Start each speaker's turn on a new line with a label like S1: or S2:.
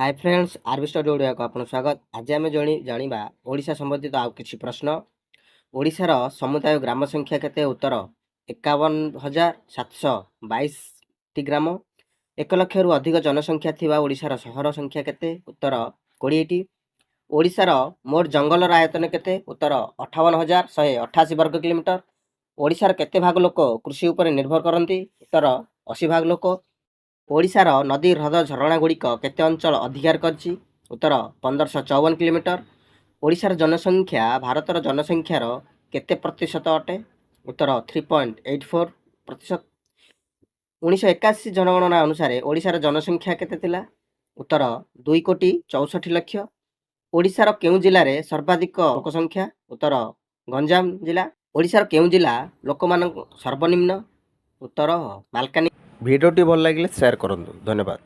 S1: हाय friends RB study Odia को आपन स्वागत। आज आम जानिबा ओडिशा संबंधित आउ किछि प्रश्न। ओडिशार समुदाय ग्राम संख्या केते? उत्तर 51,722 टी ग्राम। 1 लाख रु अधिक जनसंख्या थिबा ओडिशार सहर संख्या केते? उत्तर 20 टी। ओडिशार मोट जंगल आयतन केते? उत्तर 58,188 वर्ग किलोमीटर। ओडिशार केते भाग लोक कृषि उपर निर्भर करती? उत्तर 80 भाग लोक। ओडिशार नदी ह्रद झरणा गुड़िक केते अंचल अधिकार करछि? उत्तर 1554 किलोमीटर। ओडिशार जनसंख्या भारतर जनसंख्यार केते प्रतिशत अटे? उत्तर 3.84%। 1981 जनगणना अनुसार ओडिशार जनसंख्या केते थिला? उत्तर 2,64,00,000। ओडिशार केउ जिल्ला रे सर्वाधिक लोक संख्या? उत्तर गंजाम जिला। ओडिशार केउ जिल्ला लोकमान सर्वनिम्न? उत्तर मालकानी। भिडियोटी भल लगे शेयर करूँ। धन्यवाद।